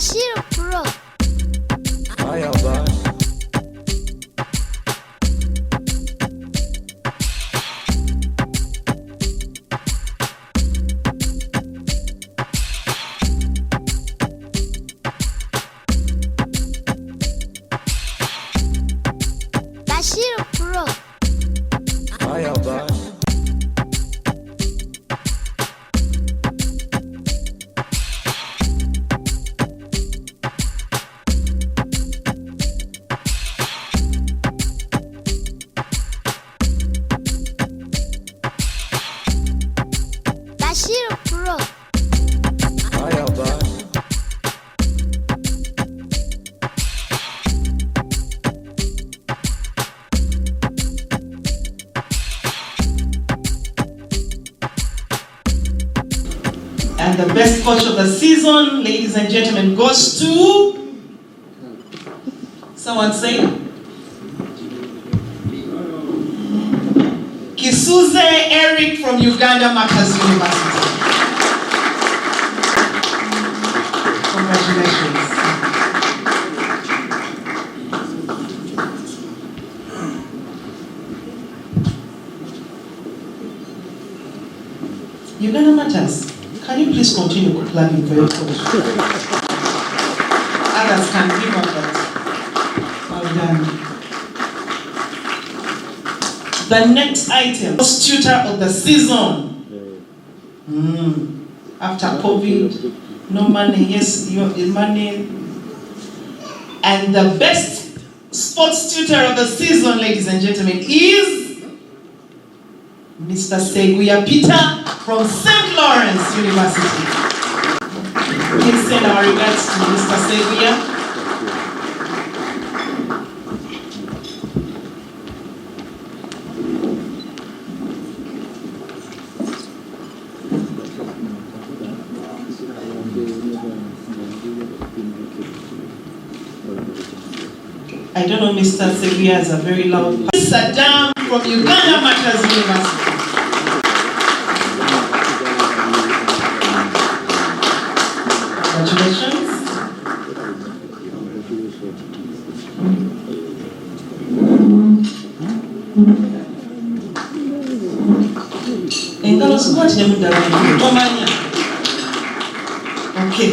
Bashir Pro. Hiya, boss. Bashir Pro. Hiya, boss. Bashir Pro. Hiya, boss. And the best coach of the season, ladies and gentlemen, goes to... Someone say? Kisuze Eric from Uganda Marcus University. Congratulations. Uganda Matters. Can you please continue planning for your coach? Others can give up that. Well done. The next item, most tutor of the season. After COVID, no money, yes, your money. And the best sports tutor of the season, ladies and gentlemen, is Mr. Seguya Peter from St. Lawrence University. Please send our regards to Mr. Seguya. I don't know, Mr. Seguya has a very loud. Saddam from Uganda Matters University. Congratulations. Okay.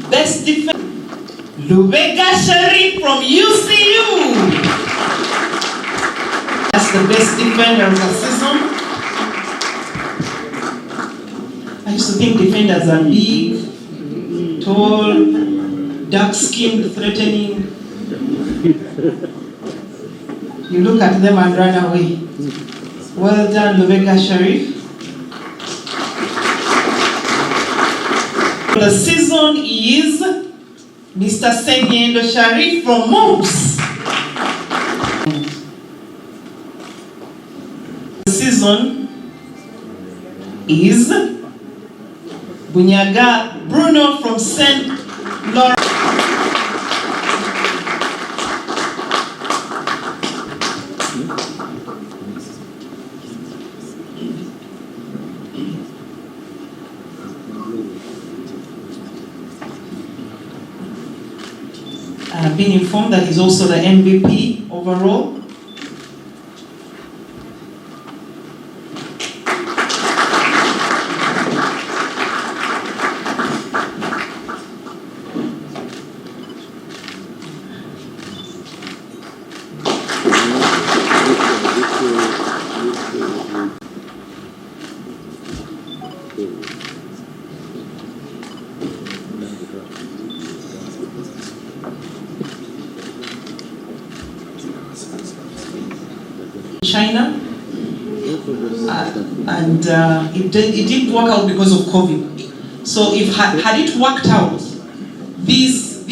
Best defense. Lubega Sharif from UCU. That's the best defender of the season. I used to think defenders are big, tall, dark-skinned, threatening. You look at them and run away. Well done, Lubega Sharif. The season is Mr. Senyendo Sharif from Moose. The season is Bunyaga Bruno from St. Lawrence. I've been informed that he's also the MVP overall. China, and it didn't work out because of COVID. So if had it worked out, these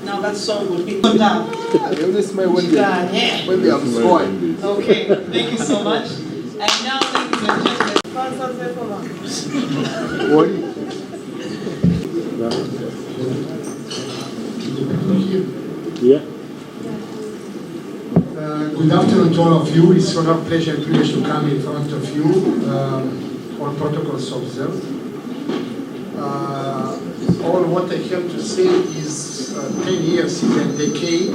now that song will be put down. Maybe I'm scoring. Okay, thank you so much. And now, ladies and gentlemen. What? Yeah. Good afternoon to all of you. It's an honor, pleasure, and privilege to come in front of you. All protocols observed. All what I have to say is 10 years is a decade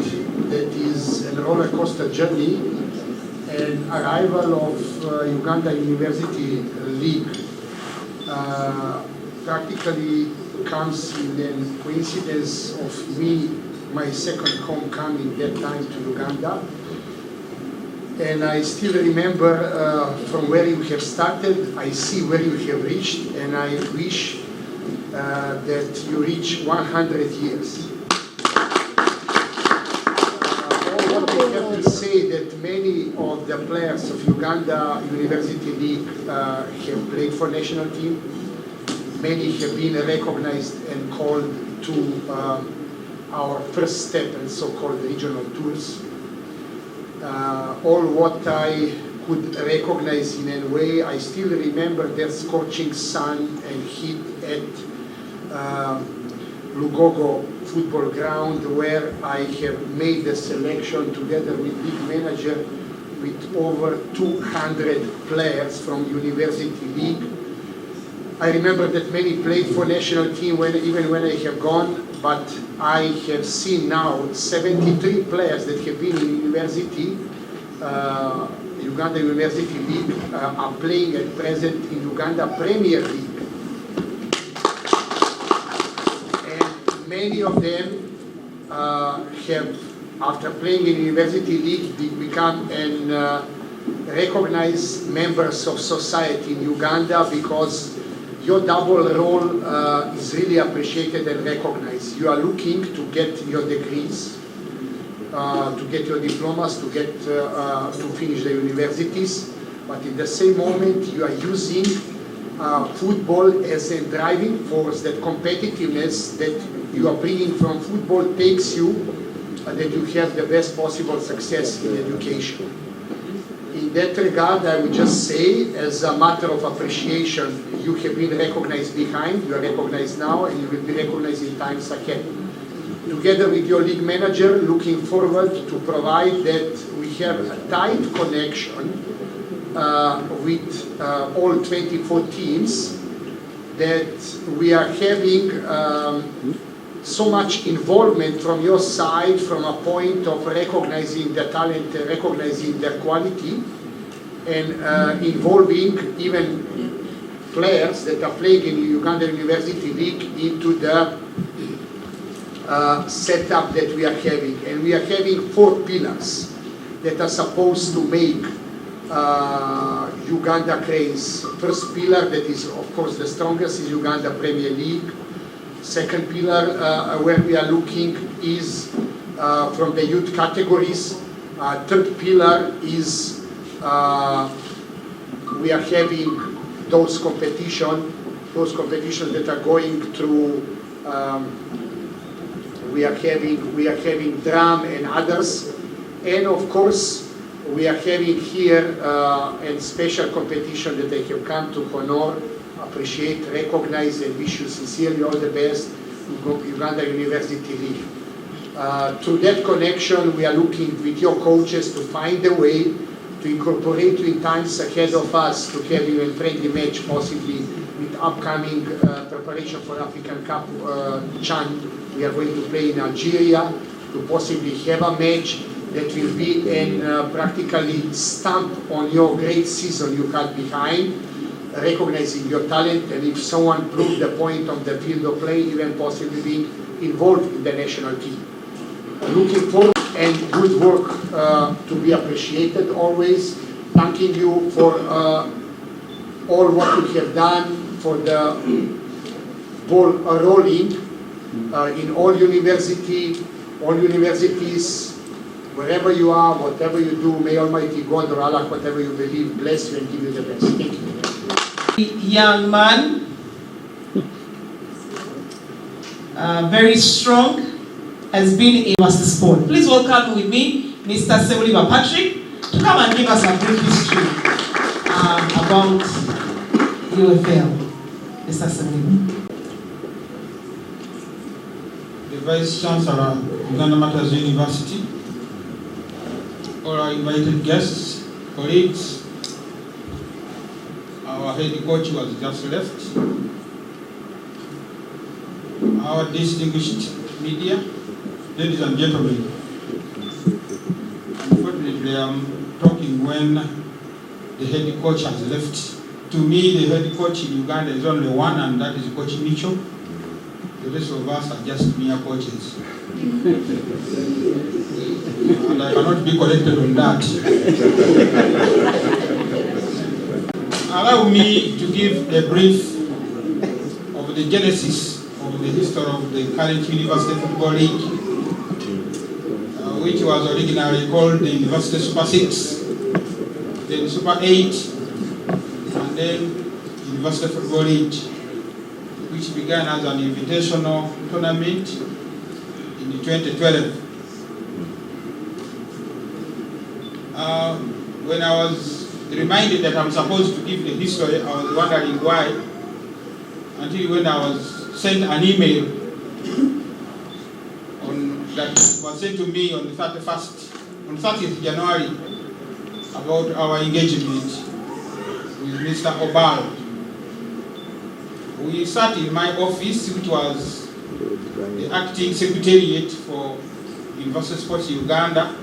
that is a roller coaster journey, and arrival of Uganda University League practically comes in a coincidence of my second home coming that time to Uganda. And I still remember from where you have started, I see where you have reached, and I wish that you reach 100 years. All what I have to say that many of the players of Uganda University League have played for national team. Many have been recognized and called to our first step and so-called regional tours. All what I could recognize in a way, I still remember that scorching sun and heat at Lugogo football ground, where I have made the selection together with league manager with over 200 players from University League. I remember that many played for national team even when I have gone, but I have seen now 73 players that have been in university, Uganda University League, are playing at present in Uganda Premier League. And many of them have, after playing in University League, become recognized members of society in Uganda, because your double role is really appreciated and recognized. You are looking to get your degrees, to get your diplomas, to get to finish the universities, but in the same moment you are using football as a driving force. That competitiveness that you are bringing from football takes you that you have the best possible success in education. In that regard, I would just say, as a matter of appreciation, you have been recognized behind, you are recognized now, and you will be recognized in times ahead. Together with your league manager, looking forward to provide that we have a tight connection with all 24 teams, that we are having so much involvement from your side, from a point of recognizing the talent, recognizing their quality, and involving even players that are playing in Uganda University League into the setup that we are having. And we are having 4 pillars that are supposed to make Uganda craze. First pillar, that is of course the strongest, is Uganda Premier League. Second pillar where we are looking is from the youth categories. Third pillar is we are having those competitions that are going through. We are having drum and others, and of course we are having here a special competition that I have come to honor, appreciate, recognize, and wish you sincerely all the best, Uganda University League. Through that connection, we are looking with your coaches to find a way to incorporate you in times ahead of us, to have you a friendly match, possibly with upcoming preparation for African Cup Chan. We are going to play in Algeria, to possibly have a match that will be practically stamp on your great season you had behind, recognizing your talent, and if someone proved the point of the field of play, even possibly being involved in the national team. Looking forward, and good work to be appreciated always. Thanking you for all what you have done for the ball rolling in all universities, wherever you are, whatever you do, may Almighty God or Allah, whatever you believe, bless you and give you the best. Thank you. Young man, very strong, has been in master sport. Please welcome with me Mr. Sebulima Patrick to come and give us a brief history about UFL. Mr. Sebulima. The Vice Chancellor, Uganda Matters University, all our invited guests, colleagues. Our head coach was just left. Our distinguished media, ladies and gentlemen. Unfortunately, I'm talking when the head coach has left. To me, the head coach in Uganda is only one, and that is Coach Mitchell. The rest of us are just mere coaches. And I cannot be corrected on that. Allow me to give a brief of the genesis of the history of the current University Football League, which was originally called the University Super 6, then Super 8, and then University Football League, which began as an invitational tournament in 2012. When I was reminded that I'm supposed to give the history, I was wondering why, until when I was sent an email that was sent to me on the 30th January about our engagement with Mr. Obal. We sat in my office, which was the acting secretariat for University Sports Uganda,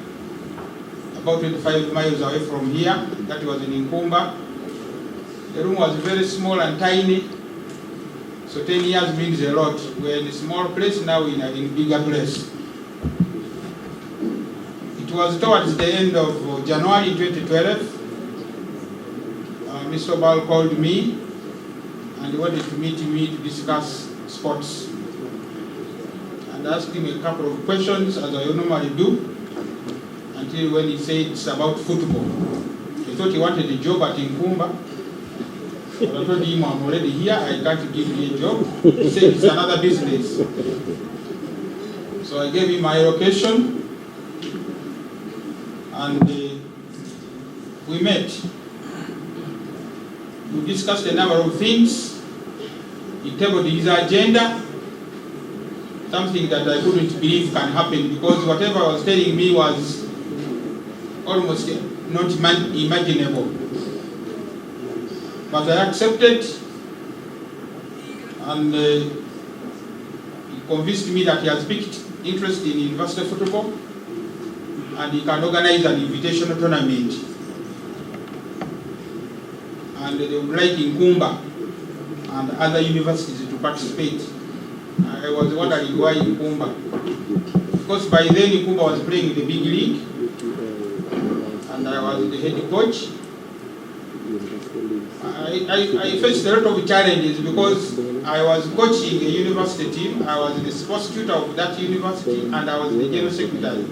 about 25 miles away from here. That was in Inkumba. The room was very small and tiny, so 10 years means a lot. We're in a small place, now we're in a bigger place. It was towards the end of January 2012, Mr. Obal called me and he wanted to meet me to discuss sports. And I asked him a couple of questions, as I normally do, until when he said it's about football. He thought he wanted a job at Inkumba, but I told him I'm already here, I can't give you a job. He said it's another business. So I gave him my location, and we met. We discussed a number of things. He tabled his agenda, something that I couldn't believe can happen, because whatever I was telling me was almost not imaginable. But I accepted, and he convinced me that he has picked interest in university football and he can organize an invitational tournament. And they would like Inkumba and other universities to participate. I was wondering why Inkumba. Because by then Inkumba was playing in the big league, and I was the head coach. I faced a lot of challenges because I was coaching a university team, I was the sports tutor of that university, and I was the general secretary.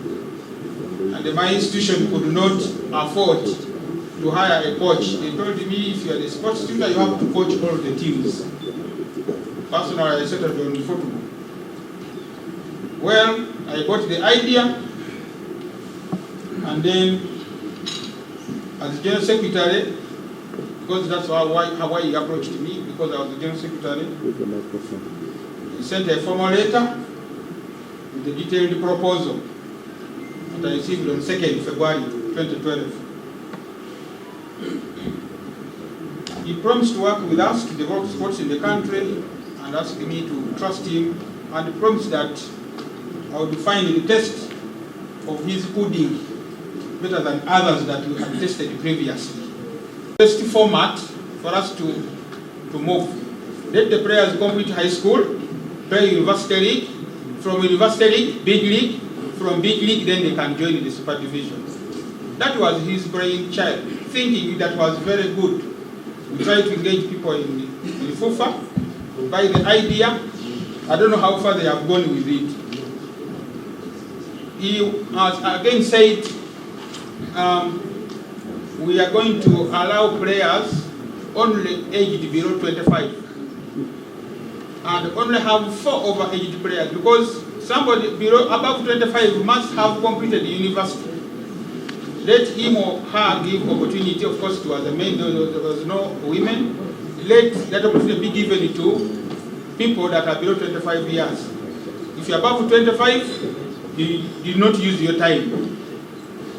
And my institution could not afford to hire a coach. They told me, if you are the sports tutor, you have to coach all the teams. Personally, I settled on football. Well, I got the idea, and then as general secretary, because that's how he approached me, because I was the general secretary, he sent a formal letter with a detailed proposal that I received on 2nd February 2012. He promised to work with us to develop sports in the country and asked me to trust him, and promised that I would find the taste of his pudding better than others that we had tested previously. Best format for us to move. Let the players complete high school, play university league, from university league, big league, from big league then they can join the super division. That was his brainchild, thinking that was very good. We tried to engage people in FUFA, by the idea. I don't know how far they have gone with it. He has again said, we are going to allow players only aged below 25 and only have 4 overaged players, because somebody above 25 must have completed university. Let him or her give opportunity, of course, to other men. There was no women. Let that opportunity be given to people that are below 25 years. If you're above 25, you do not use your time.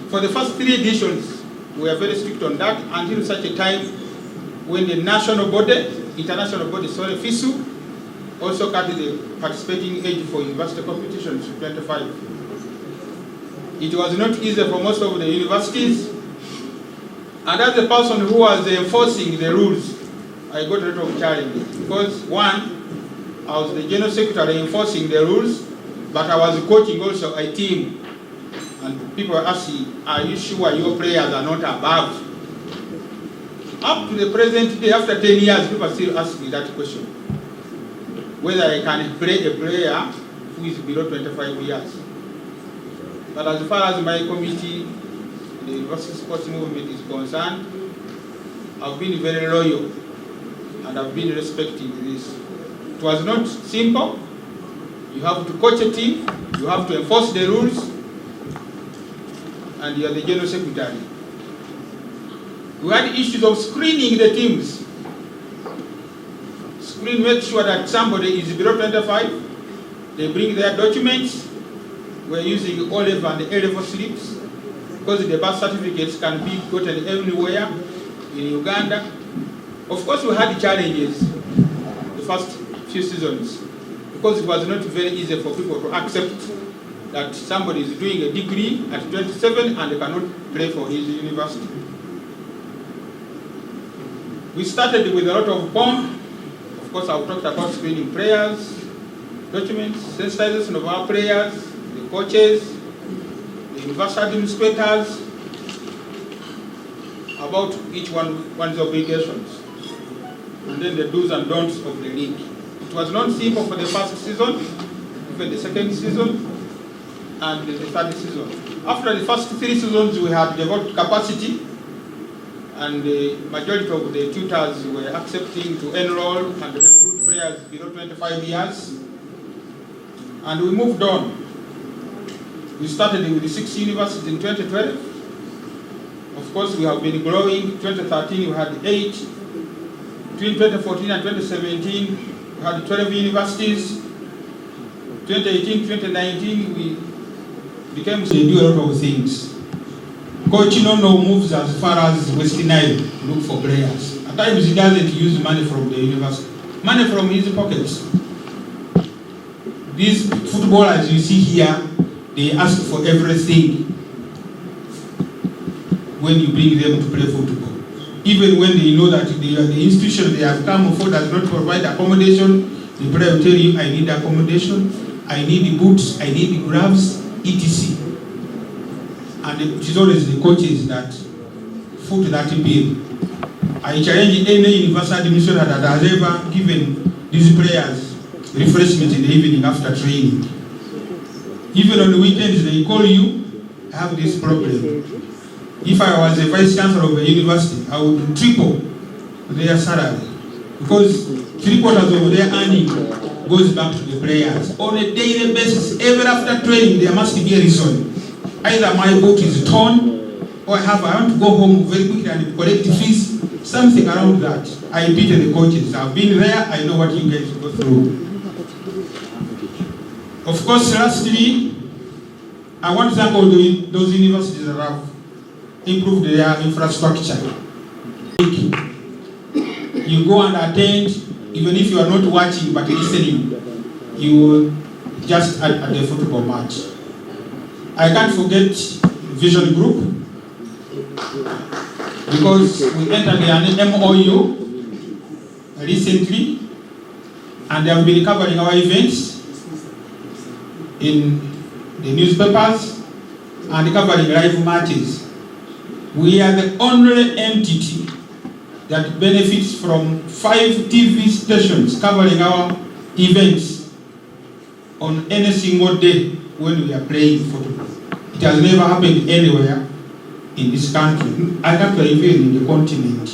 For the first 3 editions, we are very strict on that until such a time when the international body, FISU, also cut the participating age for university competitions to 25. It was not easy for most of the universities, and as a person who was enforcing the rules, I got a lot of challenges. Because one, I was the general secretary enforcing the rules, but I was coaching also a team. And people are asking, are you sure your players are not above? Up to the present day, after 10 years, people still ask me that question. Whether I can play a player who is below 25 years. But as far as my committee, the university sports movement is concerned, I've been very loyal and I've been respecting this. It was not simple. You have to coach a team, you have to enforce the rules, and you are the general secretary. We had issues of screening the teams. Make sure that somebody is below 25. They bring their documents. We're using O-level and A-level slips because the birth certificates can be gotten anywhere in Uganda. Of course, we had challenges the first few seasons because it was not very easy for people to accept that somebody is doing a degree at 27 and they cannot play for his university. We started with a lot of pomp. Of course, I've talked about screening players, documents, sensitization of our players, the coaches, the university administrators, about each one's obligations, and then the do's and don'ts of the league. It was not simple for the first season, even the second season, and the third season. After the first 3 seasons, we had developed capacity, and the majority of the tutors were accepting to enroll and recruit players below 25 years. And we moved on. We started with the 6 universities in 2012. Of course, we have been growing. 2013, we had 8. Between 2014 and 2017, we had 12 universities. 2018, 2019, we became... They do a lot of things. Coach no moves as far as West Nile to look for players. At times he doesn't use money from the university. Money from his pockets. These footballers you see here, they ask for everything when you bring them to play football. Even when they know that the institution they have come for does not provide accommodation, the player will tell you, I need accommodation, I need boots, I need gloves, etc. And it is always the coaches that foot that bill. I challenge any university administrator that has ever given these players refreshment in the evening after training. Even on the weekends, they call you, I have this problem. If I was a vice chancellor of a university, I would triple their salary. Because 3/4 of their earning goes back to the players. On a daily basis, ever after training, there must be a reason. Either my boat is torn, or I want to go home very quickly and collect fees, something around that. I pity the coaches. I've been there, I know what you guys go through. Of course, lastly, I want to thank all those universities that have improved their infrastructure. You go and attend, even if you are not watching but listening, you will just at the football match. I can't forget Vision Group, because we entered an MOU recently, and they have been covering our events in the newspapers and covering live matches. We are the only entity that benefits from 5 TV stations covering our events on any single day when we are playing football. It has never happened anywhere in this country. I can't even in the continent.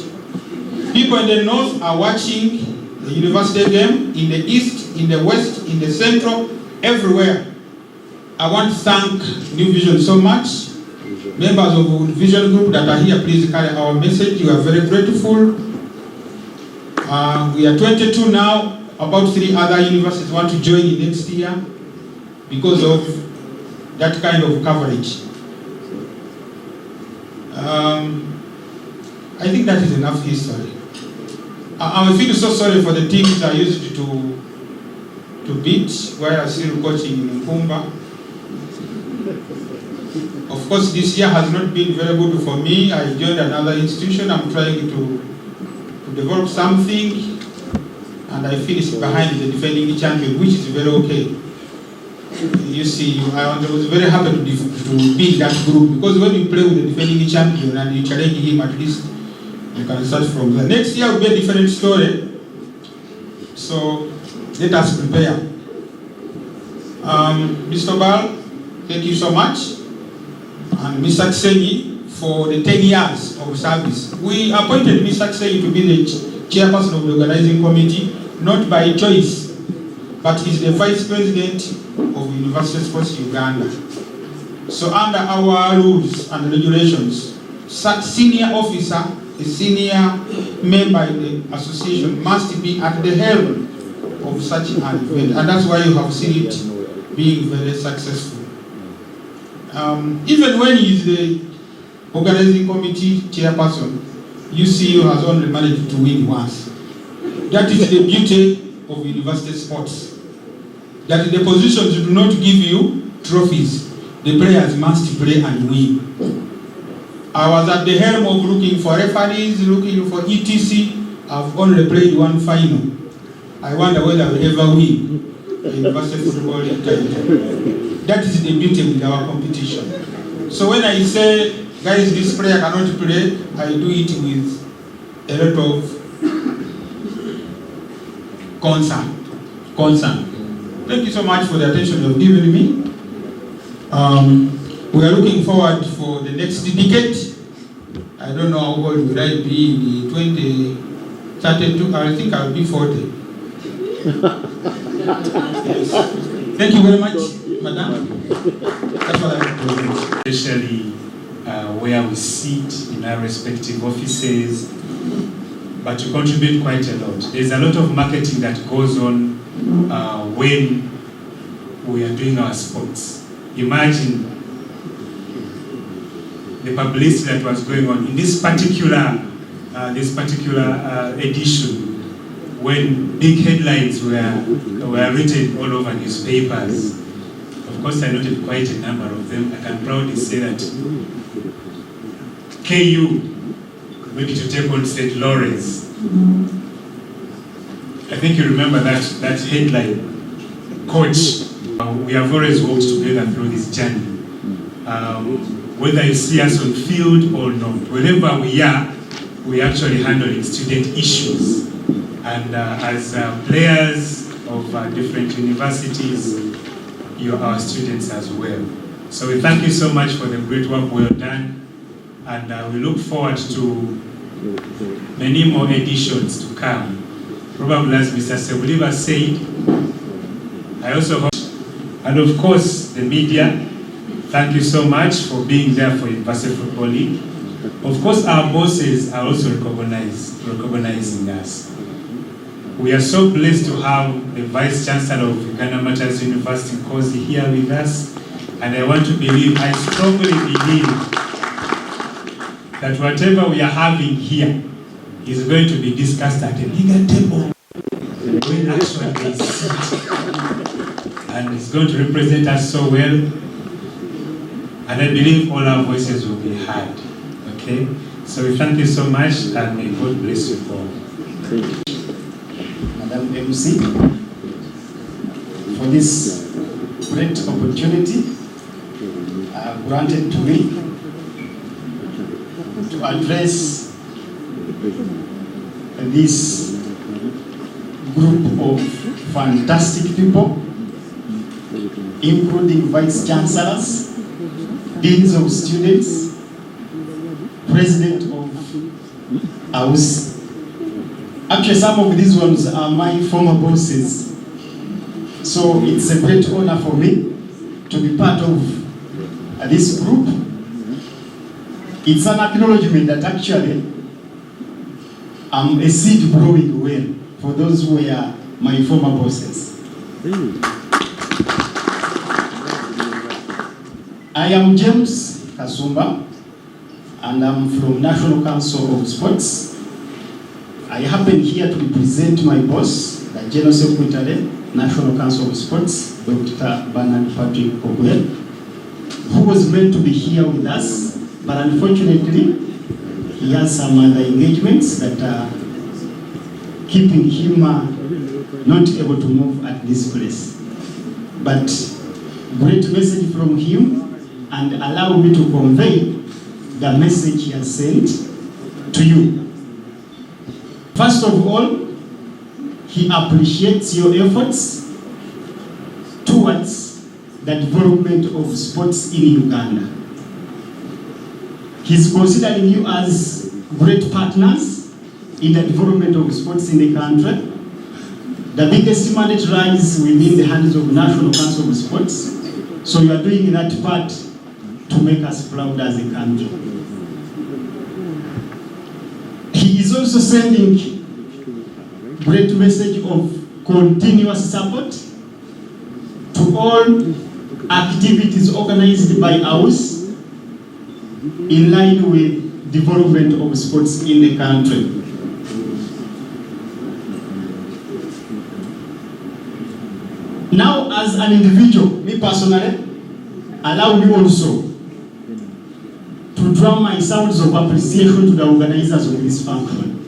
People in the north are watching the university game, in the east, in the west, in the central, everywhere. I want to thank New Vision so much. Members of the Vision Group that are here, please carry our message. We are very grateful. We are 22 now. About 3 other universities want to join in next year because of that kind of coverage. I think that is enough history. I feel so sorry for the teams I used to beat while I was still coaching in Mpumba. Of course, this year has not been very good for me. I joined another institution. I'm trying to develop something, and I finished behind the defending champion, which is very okay. You see, I was very happy to beat that group, because when you play with the defending champion and you challenge him, at least you can start from there. Next year will be a different story, so let us prepare. Mr. Bal, thank you so much, and Mr. Kisenyi for the 10 years of service. We appointed Mr. Kisenyi to be the chairperson of the organizing committee, not by choice, but he's the vice president of University Sports Uganda. So under our rules and regulations, such senior officer, a senior member in the association, must be at the helm of such an event, and that's why you have seen it being very successful. Even when he is the organizing committee chairperson, UCU has only managed to win once. That is the beauty of university sports. That the positions do not give you trophies. The players must play and win. I was at the helm of looking for referees, looking for ETC. I've only played one final. I wonder whether I will ever win the university football title. That is the beauty with our competition. So when I say, guys, this player cannot play, I do it with a lot of concern. Thank you so much for the attention you have given me. We are looking forward for the next decade. I don't know how old will I be in 2032. I think I'll be 40. Yes. Thank you very much, Madam. That's what I have to say. Especially where we sit in our respective offices, but to contribute quite a lot. There's a lot of marketing that goes on when we are doing our sports. Imagine the publicity that was going on in this particular edition, when big headlines were written all over newspapers. Of course, I noted quite a number of them. I can proudly say that KU ready to take on St. Lawrence. I think you remember that headline. Coach, we have always worked together through this journey. Whether you see us on field or not, wherever we are, we actually handling student issues. And as players of different universities, you are our students as well. So we thank you so much for the great work well done. And we look forward to many more editions to come. Probably as Mr. Sebuliva said, I also hope, and of course the media, thank you so much for being there for University Football League. Of course our bosses are also recognizing us. We are so blessed to have the Vice Chancellor of Uganda Matters University, Kozi, here with us. And I strongly believe that whatever we are having here is going to be discussed at a bigger table when actually they sit. And it's going to represent us so well. And I believe all our voices will be heard. Okay? So we thank you so much, and may God bless you all. Madam MC, for this great opportunity granted to me to address this group of fantastic people, including vice chancellors, deans of students, president of house. Actually, some of these ones are my former bosses. So it's a great honor for me to be part of this group. It's an acknowledgement that actually I'm a seed growing well for those who were my former bosses. I am James Kasumba. and I'm from National Council of Sports. I happen here to represent my boss, the General Secretary, National Council of Sports, Dr. Bernard Patrick Ogwe, who was meant to be here with us, but unfortunately, he has some other engagements that are keeping him not able to move at this place. But great message from him, and allow me to convey the message he has sent to you. First of all, he appreciates your efforts towards the development of sports in Uganda. He's considering you as great partners in the development of sports in the country. The biggest mandate lies within the hands of National Council of Sports, so you are doing that part to make us proud as a country. He is also sending great message of continuous support to all activities organized by us in line with development of sports in the country. Now, as an individual, me personally, allow me also to draw my sounds of appreciation to the organizers of this function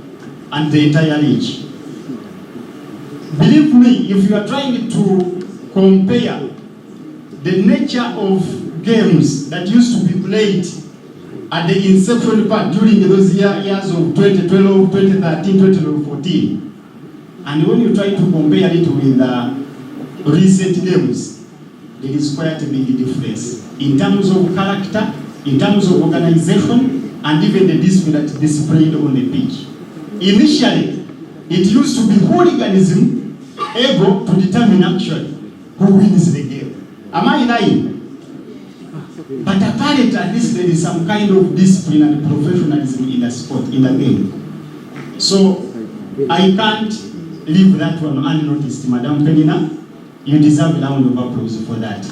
and the entire league. Believe me, if you are trying to compare the nature of games that used to be played at the inception part during those years of 2012, 2013, 2014, and when you try to compare it with recent games, there is quite a big difference in terms of character, in terms of organization, and even the discipline that is displayed on the pitch. Initially, it used to be hooliganism able to determine actually who wins the game. Am I lying? But apparently, at least there is some kind of discipline and professionalism in the sport, in the game. So, I can't leave that one unnoticed, Madam Penina. You deserve a round of applause for that.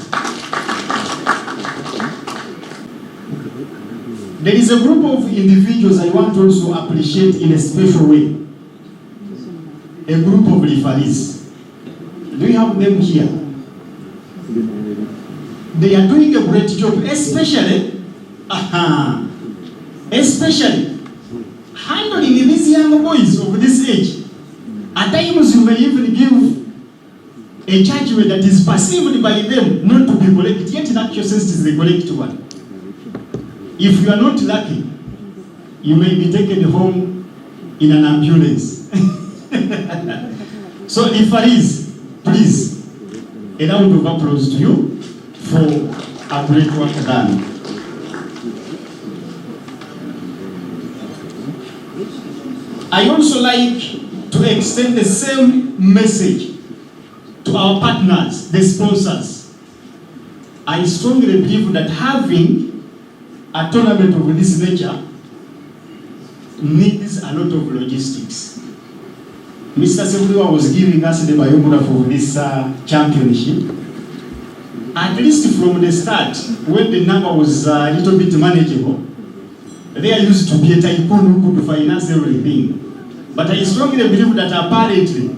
There is a group of individuals I want to also appreciate in a special way. A group of referees. Do you have them here? They are doing a great job, especially handling these young boys of this age. At times you may even give a judgment that is perceived by them not to be correct, yet in actual sense it is the correct one. If you are not lucky, you may be taken home in an ambulance. So referees, please, a round of applause to you for a great work done. I also like to extend the same message to our partners, the sponsors. I strongly believe that having a tournament of this nature needs a lot of logistics. Mr. Sebuliwa was giving us the biography of this championship. At least from the start, when the number was a little bit manageable, there used to be a tycoon who could finance everything. But I strongly believe that apparently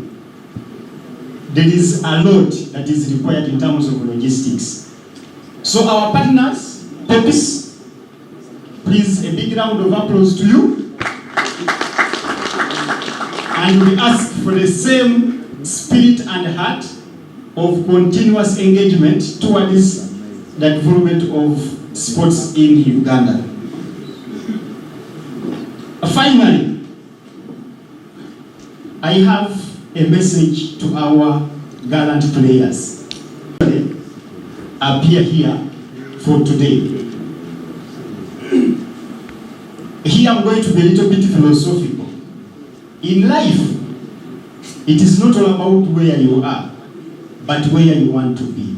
there is a lot that is required in terms of logistics. So our partners, Pepis, please a big round of applause to you. And we ask for the same spirit and heart of continuous engagement towards the development of sports in Uganda. Finally, I have a message to our gallant players. Appear here for today. Here I'm going to be a little bit philosophical. In life, it is not all about where you are, but where you want to be.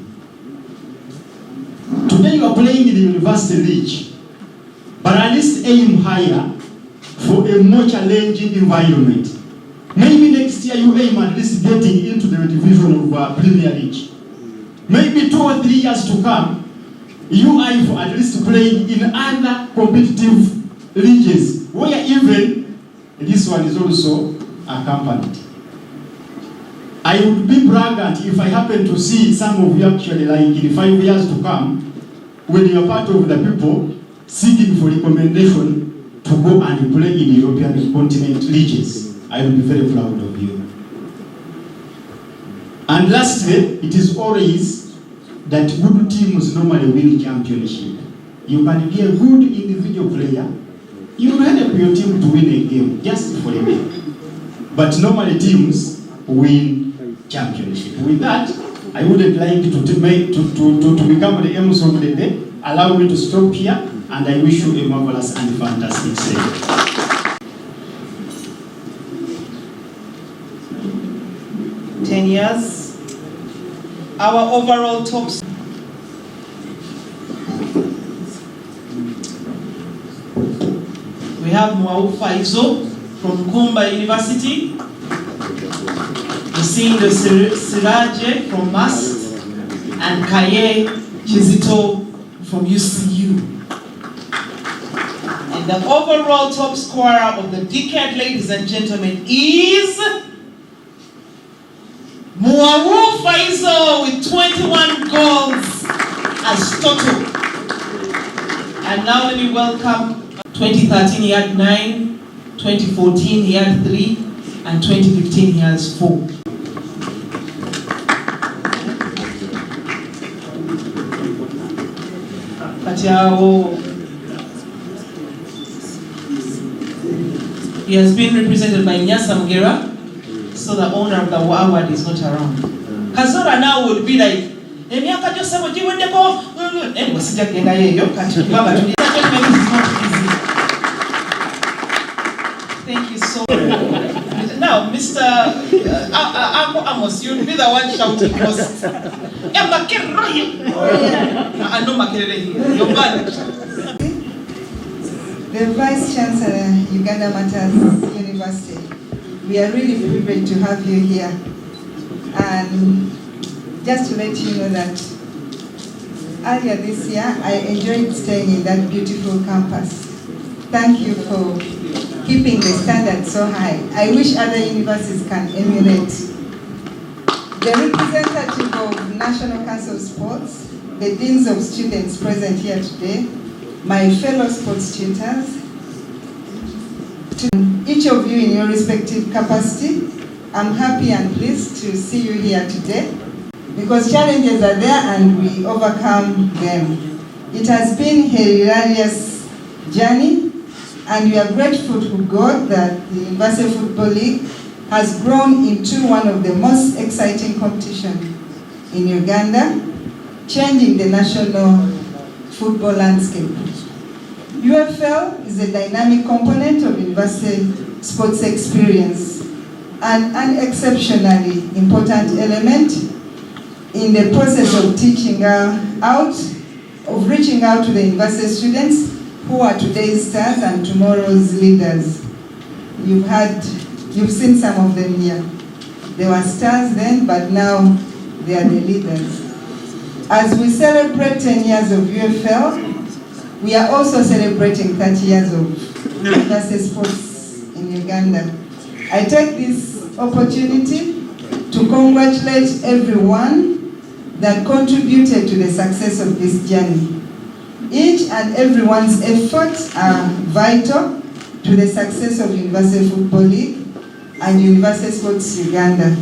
Today you are playing in the university league, but at least aim higher for a more challenging environment. Maybe next year you aim at least getting into the division of Premier League. Maybe 2 or 3 years to come, you aim for at least playing in other competitive leagues, where even this one is also accompanied. I would be braggant if I happen to see some of you actually, like in 5 years to come, when you are part of the people seeking for recommendation to go and play in European continent leagues. I will be very proud of you. And lastly, it is always that good teams normally win championship. You can be a good individual player. You will help your team to win a game just for a game. But normally teams win championship. With that, I wouldn't like to become the aims of the day. Allow me to stop here, and I wish you a marvelous and fantastic day. 10 years. Our overall top. We have Mwau Faizo from Kumba University. We're seeing the Siraje from MAST and Kaye Chizito from UCU. And the overall top scorer of the decade, ladies and gentlemen, is Mwau Faizo with 21 goals as total. And now let me welcome 2013 he had 9, 2014 he had 3, and 2015 he has 4. He has been represented by Nyasa Mugera, so the owner of the award is not around. Kazora now would be like, Emiaka just said, you went to go, and was just getting a Thank you so much. Now, Mr. Amos, you'll be the one shouting most. I know Makerere, you're bad. The Vice Chancellor, Uganda Matters University, we are really privileged to have you here. And just to let you know that earlier this year, I enjoyed staying in that beautiful campus. Thank you for keeping the standard so high. I wish other universities can emulate. The representative of National Council of Sports, the deans of students present here today, my fellow sports tutors, to each of you in your respective capacity, I'm happy and pleased to see you here today because challenges are there and we overcome them. It has been a hilarious journey and we are grateful to God that the University Football League has grown into one of the most exciting competitions in Uganda, changing the national football landscape. UFL is a dynamic component of university sports experience and an exceptionally important element in the process of reaching out to the university students who are today's stars and tomorrow's leaders. You've seen some of them here. They were stars then, but now they are the leaders. As we celebrate 10 years of UFL, we are also celebrating 30 years of university sports in Uganda. I take this opportunity to congratulate everyone that contributed to the success of this journey. Each and everyone's efforts are vital to the success of University Football League and University Sports Uganda.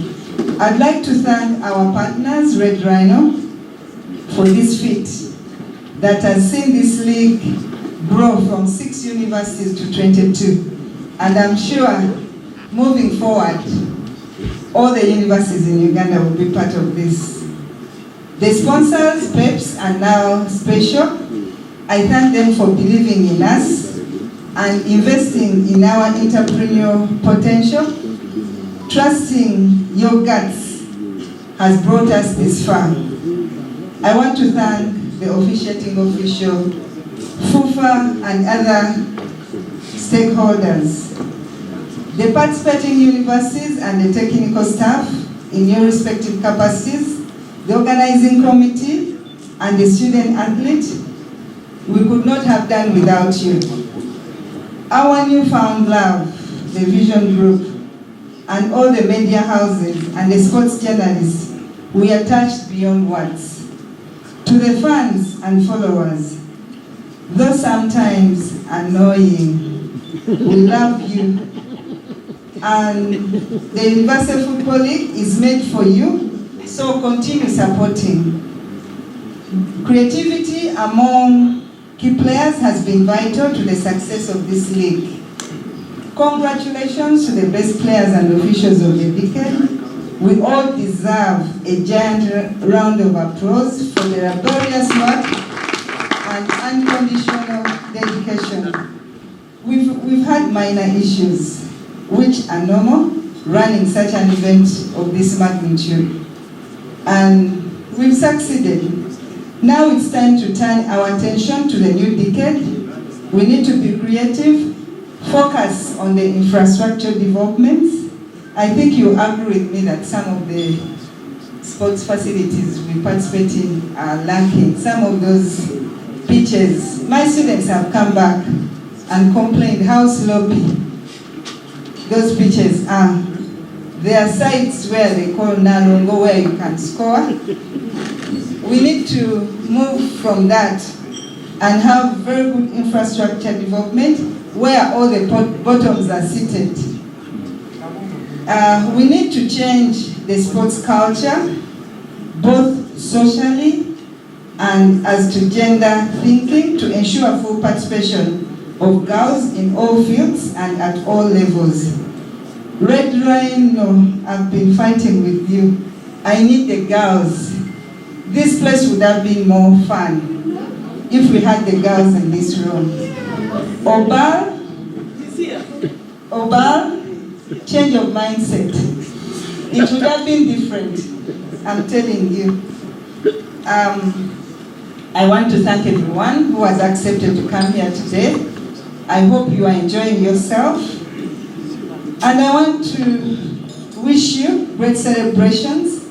I'd like to thank our partners, Red Rhino, for this feat that has seen this league grow from 6 universities to 22. And I'm sure moving forward, all the universities in Uganda will be part of this. The sponsors, PEPs, are now special. I thank them for believing in us and investing in our entrepreneurial potential. Trusting your guts has brought us this far. I want to thank the officiating official, FUFA, and other stakeholders. The participating universities and the technical staff in your respective capacities, the organizing committee, and the student athlete, we could not have done without you. Our newfound love, the Vision Group, and all the media houses and the sports journalists, we are touched beyond words. To the fans and followers, though sometimes annoying, we love you. And the Universal Football League is made for you, so continue supporting. Creativity among key players has been vital to the success of this league. Congratulations to the best players and officials of the decade. We all deserve a giant round of applause for their laborious work and unconditional dedication. We've had minor issues, which are normal, running such an event of this magnitude. And we've succeeded. Now it's time to turn our attention to the new decade. We need to be creative, focus on the infrastructure developments. I think you agree with me that some of the sports facilities we participate in are lacking. Some of those pitches, my students have come back and complained how sloppy those pitches are. There are sites where they call Nalongo where you can score. We need to move from that and have very good infrastructure development where all the bottoms are seated. We need to change the sports culture, both socially and as to gender thinking, to ensure full participation of girls in all fields and at all levels. Red Rhino, I've been fighting with you. I need the girls. This place would have been more fun if we had the girls in this room. Obal, change of mindset. It would have been different, I'm telling you. I want to thank everyone who has accepted to come here today. I hope you are enjoying yourself. And I want to wish you great celebrations.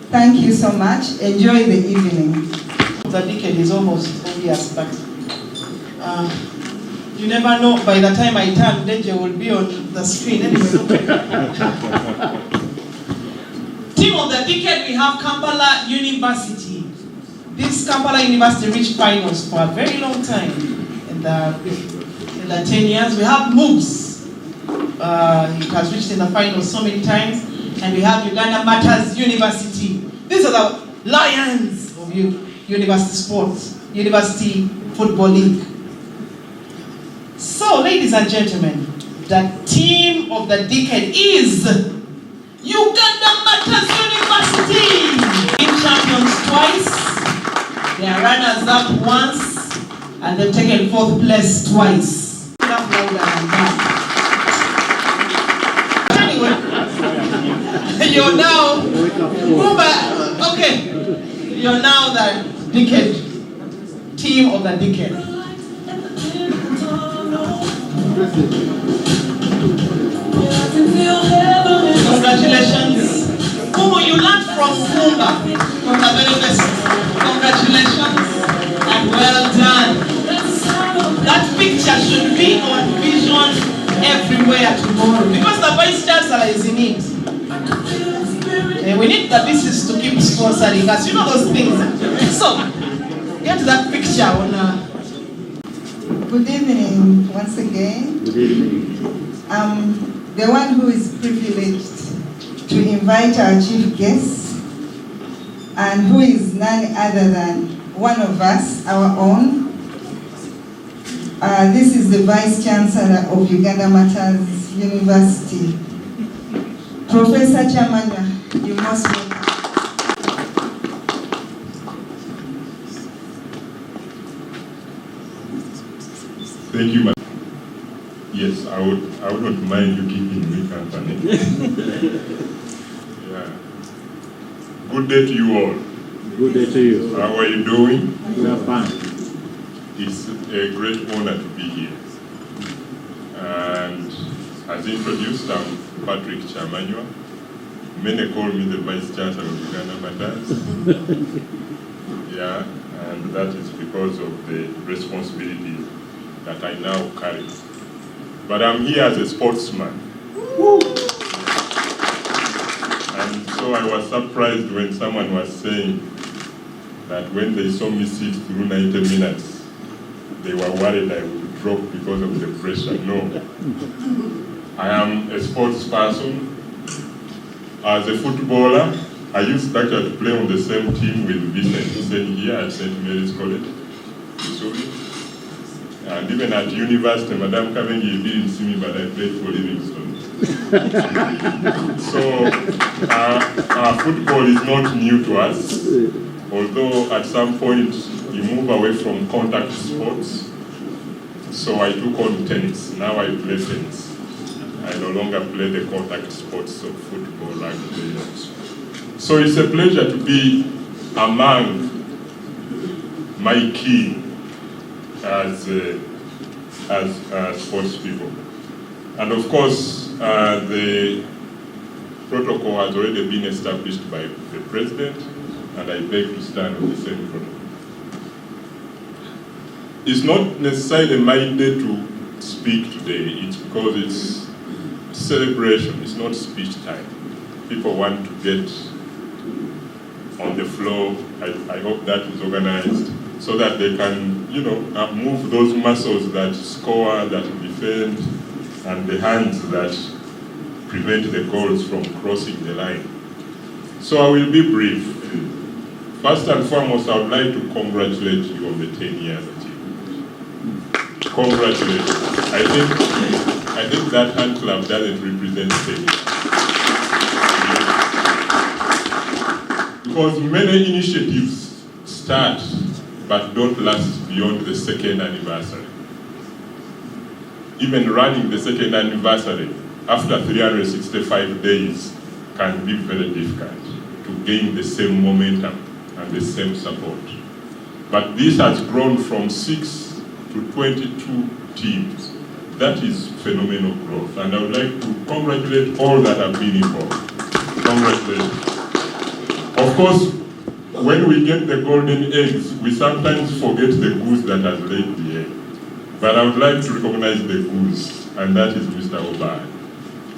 Thank you so much. Enjoy the evening. The decade is almost obvious, but you never know. By the time I turn, Deja will be on the screen anyway. Team of the decade, we have Kampala University. This Kampala University reached finals for a very long time. In the 10 years, we have Moves. It has reached in the finals so many times. And we have Uganda Matters University. These are the lions of university sports, University Football League. So, ladies and gentlemen, the team of the decade is Uganda Matters University. Been champions twice, they are runners up once, and they've taken 4th place twice. Enough louder than that. Anyway, you're now, okay, you're now the decade, team of the decade. Congratulations. Kumu, you learned from Kumba, from the very best. Congratulations and well done. That picture should be on Vision everywhere tomorrow because the Vice Chancellor is in it. We need the business to keep sponsoring us, you know those things. So, get that picture on. Good evening once again. Good evening. The one who is privileged to invite our chief guest, and who is none other than one of us, our own. This is the Vice Chancellor of Uganda Matters University, Professor Chamanya. You must welcome. Thank you, madam. Yes, I would not mind you keeping me company. Yeah. Good day to you all. Good day to you. How are you doing? We are fine. It's a great honor to be here. And as introduced, I'm Patrick Chamanywa. Many call me the Vice Chancellor of Uganda Matters. Yeah, and that is because of the responsibilities that I now carry but I'm here as a sportsman. And so I was surprised when someone was saying that when they saw me sit through 90 minutes, they were worried I would drop because of the pressure. No. I am a sports person. As a footballer, I used actually to play on the same team with Vincent Hussein here at St. Mary's College, Missouri. And even at university, Madam Kavengi didn't see me, but I played for Livingston. So football is not new to us, although at some point you move away from contact sports. So I took on tennis. Now I play tennis. I no longer play the contact sports of football, rugby. So it's a pleasure to be among my kin as sports people. And of course, the protocol has already been established by the President, and I beg to stand on the same protocol. It's not necessarily my day to speak today. It's because it's celebration. It's not speech time. People want to get on the floor. I hope that is organized so that they can, move those muscles that score, that defend, and the hands that prevent the goals from crossing the line. So I will be brief. First and foremost, I would like to congratulate you on the 10 years achievement. Congratulations. I think that hand clap doesn't represent 10 years. Because many initiatives start but don't last beyond the second anniversary. Even running the second anniversary after 365 days can be very difficult to gain the same momentum and the same support. But this has grown from 6 to 22 teams. That is phenomenal growth, and I would like to congratulate all that have been involved. Congratulations. Of course, when we get the golden eggs, we sometimes forget the goose that has laid the egg. But I would like to recognize the goose, and that is Mr. Obad.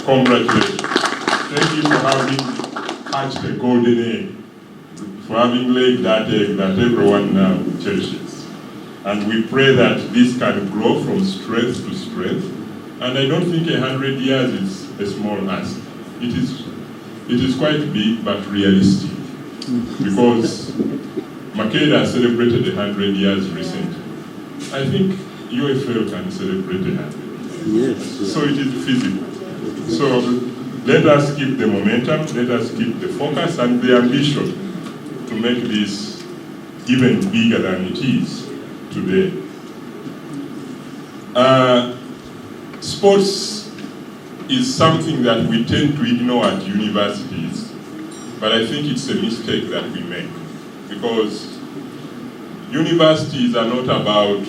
Congratulations. Thank you for having hatched the golden egg, for having laid that egg that everyone now cherishes. And we pray that this can grow from strength to strength. And I don't think 100 years is a small ask. It is quite big, but realistic. Because Makeda celebrated 100 years recently. I think UFL can celebrate 100. Yes. So it is feasible. So let us keep the momentum, let us keep the focus and the ambition to make this even bigger than it is today. Sports is something that we tend to ignore at universities, but I think it's a mistake that we make, because universities are not about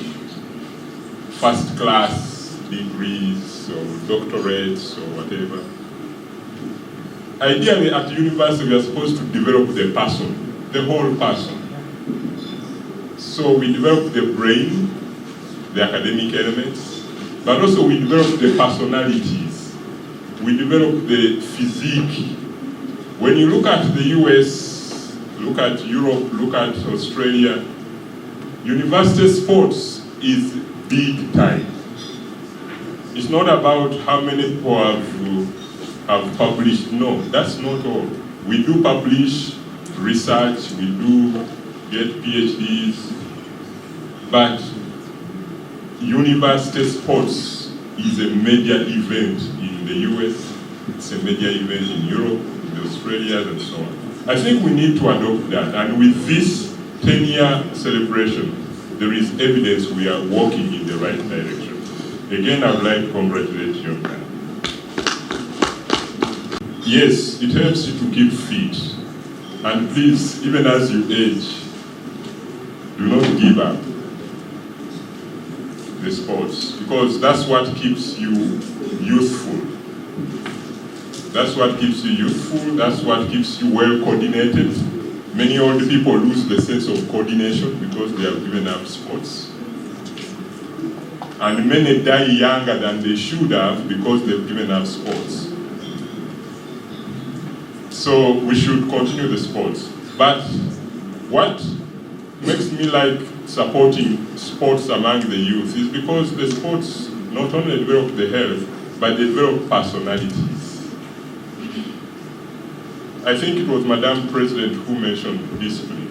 first class degrees or doctorates or whatever. Ideally, at university, we are supposed to develop the person, the whole person. So we develop the brain, the academic elements, but also we develop the personalities. We develop the physique. When you look at the US, look at Europe, look at Australia, university sports is big time. It's not about how many people have published. No, that's not all. We do publish research, we do get PhDs, but university sports is a major event in the US, it's a major event in Europe, in Australia, and so on. I think we need to adopt that, and with this 10-year celebration, there is evidence we are walking in the right direction. Again, I would like to congratulate you on that. Yes, it helps you to keep fit. And please, even as you age, do not give up the sports, because that's what keeps you youthful. That's what keeps you youthful, that's what keeps you well coordinated. Many old people lose the sense of coordination because they have given up sports. and many die younger than they should have because they've given up sports. So we should continue the sports. But what makes me like supporting sports among the youth is because the sports not only develop the health, but they develop personalities. I think it was Madam President who mentioned discipline.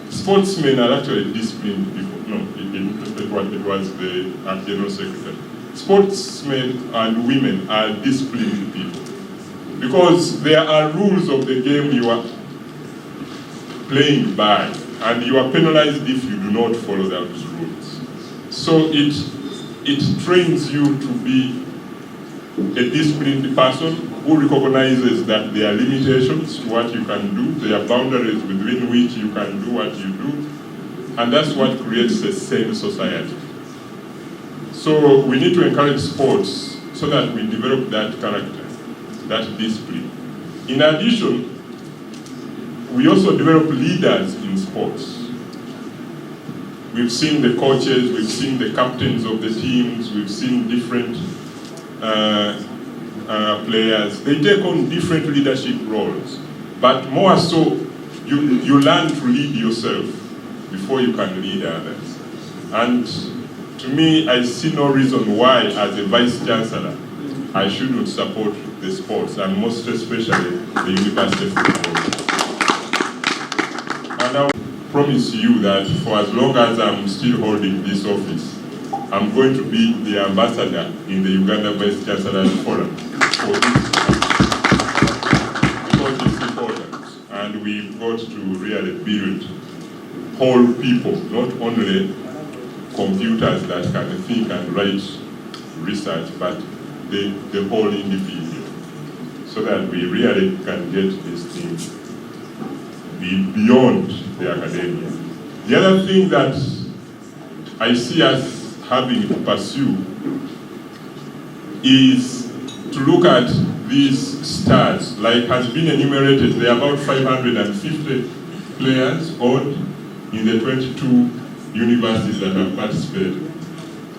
Sportsmen are actually disciplined people. No, it was the General Secretary. Sportsmen and women are disciplined people because there are rules of the game you are playing by, and you are penalized if you do not follow those rules. So it trains you to be a disciplined person who recognizes that there are limitations to what you can do, there are boundaries within which you can do what you do, and that's what creates a sane society. So we need to encourage sports so that we develop that character, that discipline. In addition, we also develop leaders in sports. We've seen the coaches, we've seen the captains of the teams, we've seen different players. They take on different leadership roles, but more so, you learn to lead yourself before you can lead others. And to me, I see no reason why, as a Vice Chancellor, I shouldn't support the sports, and most especially the university football. And I promise you that for as long as I'm still holding this office, I'm going to be the ambassador in the Uganda Vice Chancellor Forum for this, because it's important, and we've got to really build whole people, not only computers that can think and write research, but the whole individual, so that we really can get these things beyond the academia. The other thing that I see us having to pursue is to look at these stars, like has been enumerated. There are about 550 players owned in the 22 universities that have participated.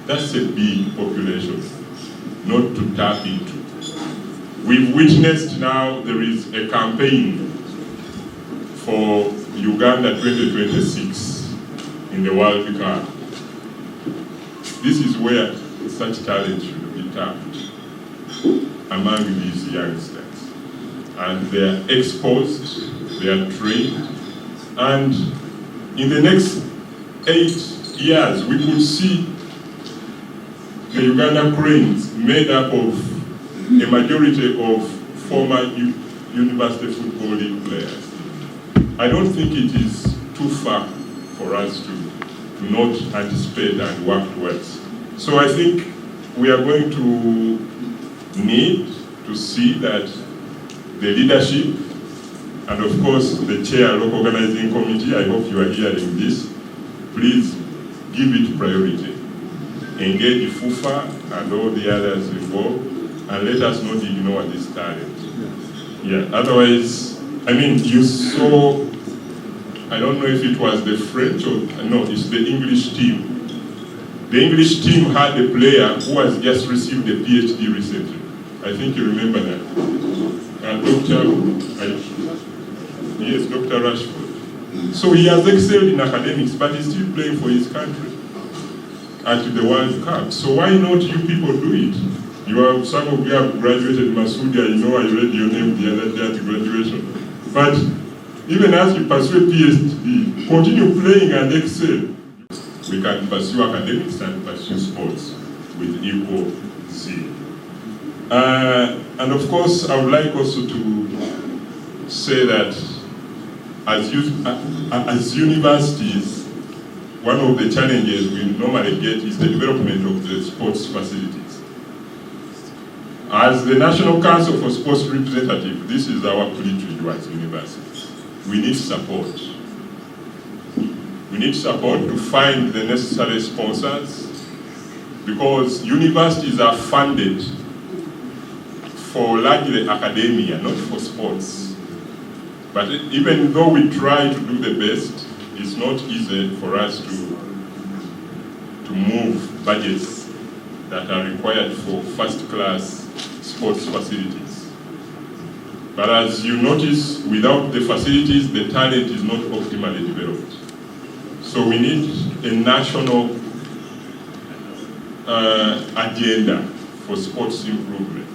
That's a big population not to tap into. We've witnessed now there is a campaign for Uganda 2026 in the World Cup. This is where such talent should be tapped among these youngsters. And they are exposed, they are trained, and in the next 8 years, we could see the Uganda Cranes made up of a majority of former university football league players. I don't think it is too far for us to not anticipate and work towards. So I think we are going to need to see that the leadership, and of course the chair local organizing committee, I hope you are hearing this, please give it priority. Engage FUFA and all the others involved, and let us not ignore this talent. Yeah, otherwise, I mean, you saw, I don't know if it was the French or, no, it's the English team. The English team had a player who has just received a PhD recently. I think you remember that. Yes, Dr. Rashford. So he has excelled in academics, but he's still playing for his country at the World Cup. So why not you people do it? You have, some of you have graduated Masudia, I know I read your name the other day at graduation. But even as you pursue a PhD, continue playing and excel. We can pursue academics and pursue sports with equal zeal. And of course, I would like also to say that as universities, one of the challenges we normally get is the development of the sports facilities. As the National Council for Sports representative, this is our plea to you as universities. We need support. We need support to find the necessary sponsors, because universities are funded for largely academia, not for sports. But even though we try to do the best, it's not easy for us to move budgets that are required for first-class sports facilities. But as you notice, without the facilities, the talent is not optimally developed. So we need a national agenda for sports improvement.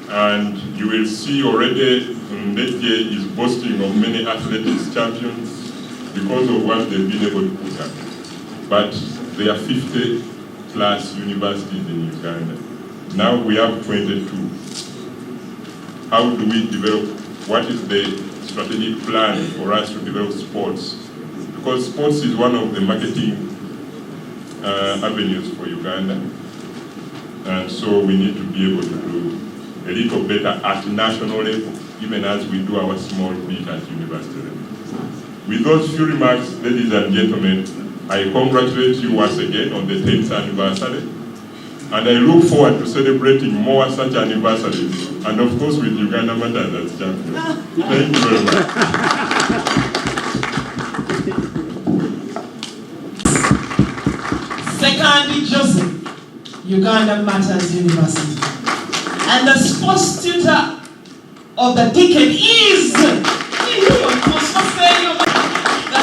And you will see already Ndege is boasting of many athletics champions because of what they've been able to put up. But there are 50 plus universities in Uganda. Now we have 22. How do we develop, what is the strategic plan for us to develop sports? Because sports is one of the marketing avenues for Uganda. And so we need to be able to do a little better at national level, even as we do our small bit at university level. With those few remarks, ladies and gentlemen, I congratulate you once again on the 10th anniversary. And I look forward to celebrating more such anniversaries, and of course with Uganda Matters as champion. Thank you very much. Secondly, Joseph, Uganda Matters University. And the sports tutor of the decade is, the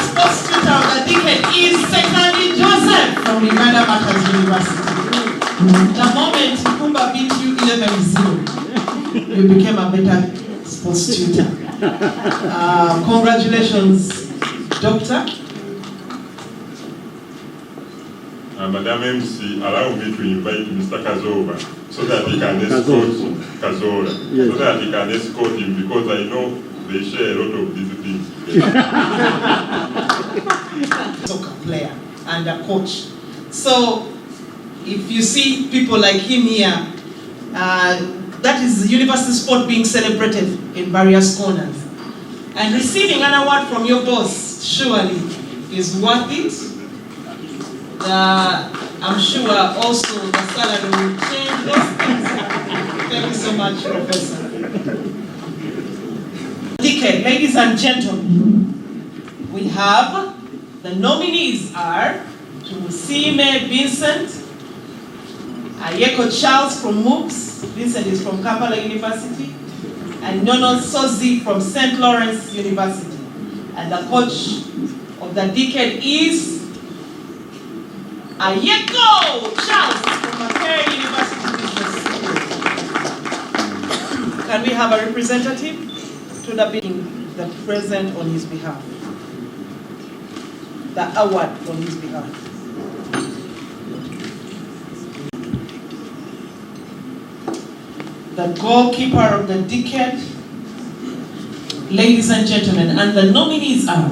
sports tutor of the decade is Secondly Joseph from Uganda Matters University. The moment Kumba beat you 11-0, you became a better sports tutor. Congratulations, Doctor. Madam MC, allow me to invite Mr. Kazova so that he can escort Kazola, yes. So that he can escort him, because I know they share a lot of these things together. Soccer player and a coach. So if you see people like him here, that is university sport being celebrated in various corners. And receiving an award from your boss surely is worth it. I'm sure also the salary will change those things. Thank you so much, Professor. Okay, ladies and gentlemen, we have the nominees are Tusime Vincent, Ayeko Charles from MOOCs, Vincent is from Kampala University, and Nono Sozi from St. Lawrence University. And the coach of the decade is Ayeko Charles from IMPERIAL University Business School. Can we have a representative to the being the present on his behalf? The award on his behalf. The goalkeeper of the decade, ladies and gentlemen, and the nominees are,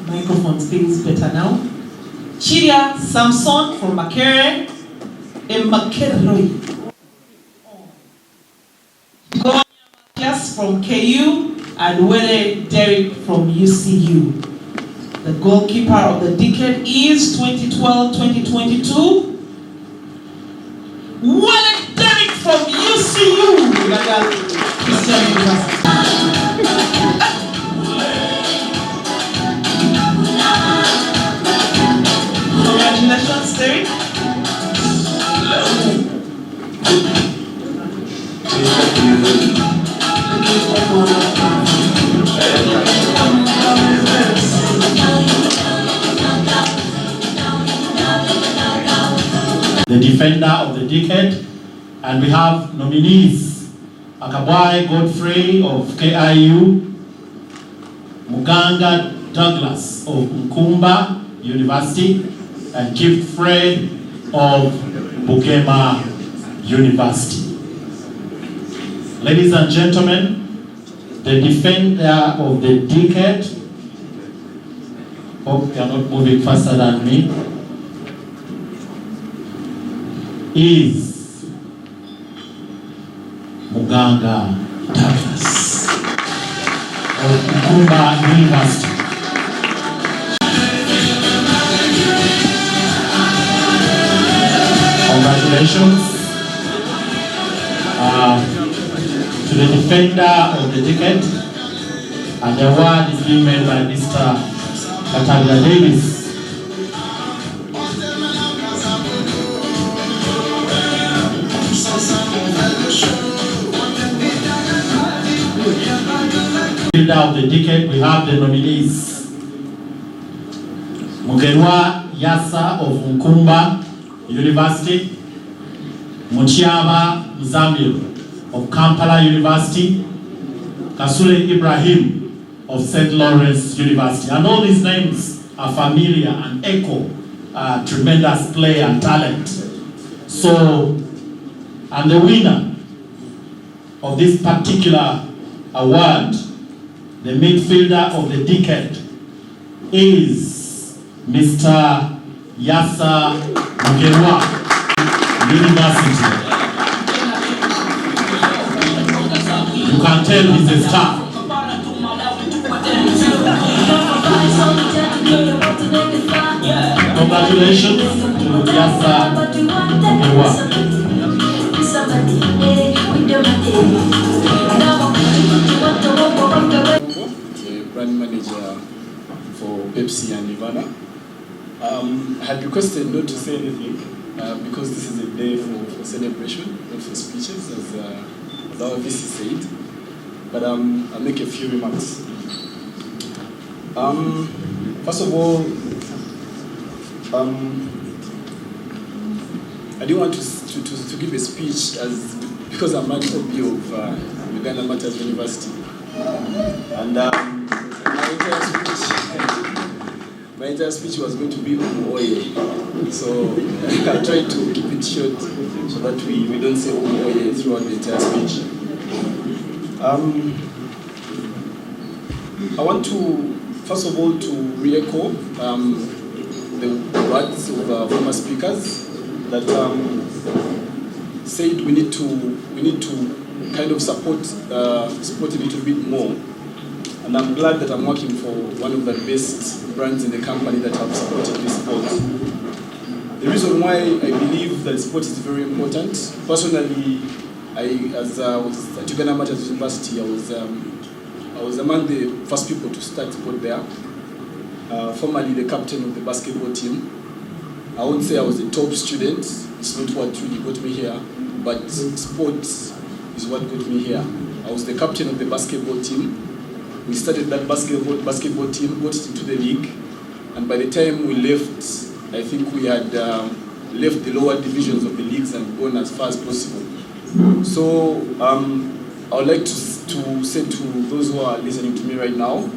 microphone speaks better now, Chiria Samson from Makere, and Makeroi. Gonya from KU, and Wele Derek from UCU. The goalkeeper of the decade is 2012-2022. Wele Derek from UCU. Christian University. Congratulations, Derek. The defender of the decade, and we have nominees: Akabwai Godfrey of KIU, Muganga Douglas of Nkumba University, and Gift Fred of Bukema University. Ladies and gentlemen, the defender of the decade, hope you are not moving faster than me, is Muganga Douglas of Nkumba University. Congratulations to the defender of the decade, and the award is being made by Mr. Katanga Davis. midfielder of the decade, we have the nominees. Mugerwa Yasa of Nkumba University, Muchiaba Mzamil of Kampala University, Kasule Ibrahim of St. Lawrence University. And all these names are familiar and echo tremendous play and talent. So, and the winner of this particular award, the midfielder of the decade, is Mr. Yasa Mugerwa University. You can tell he's a star. Congratulations to Yasa Mugerwa. The brand manager for Pepsi and Nirvana. I had requested not to say anything because this is a day for celebration, not for speeches, as our VC said. But I'll make a few remarks. First of all, I didn't want to give a speech because I'm an OB of Uganda Matters University. And my entire speech was going to be on oil. So I tried to keep it short so that we don't say oil throughout the entire speech. I want to, first of all, to re-echo the words of former speakers that said we need to kind of support a little bit more. And I'm glad that I'm working for one of the best brands in the company that have supported this sport. The reason why I believe that sport is very important, personally, as I was at Uganda Matters University, I was among the first people to start sport there. Formerly the captain of the basketball team. I won't say I was a top student, it's not what really got me here, but sport is what got me here. I was the captain of the basketball team. We started that basketball team, got into the league, and by the time we left, I think we had left the lower divisions of the leagues and gone as far as possible. So I would like to say to those who are listening to me right now,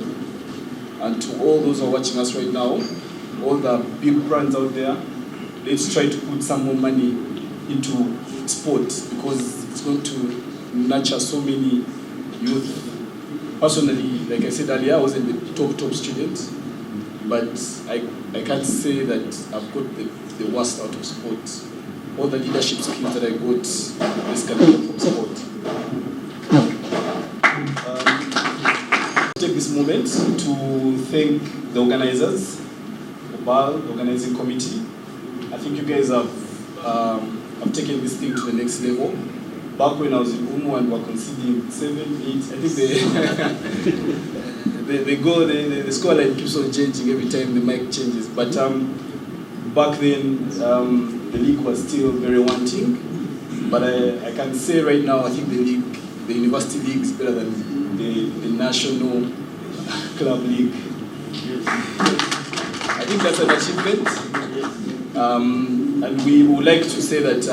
and to all those who are watching us right now, all the big brands out there, let's try to put some more money into sports because it's going to nurture so many youth. Personally, like I said earlier, I wasn't the top student, but I can't say that I've got the worst out of sport. All the leadership skills that I got, this can come from sport. Take this moment to thank the organizers, the organizing committee. I think you guys have taken this thing to the next level. Back when I was in Umu and were conceding 7, 8, I think the scoreline keeps on changing every time the mic changes. But back then, the league was still very wanting. But I can say right now, I think the university league is better than the national club league. I think that's an achievement. And we would like to say that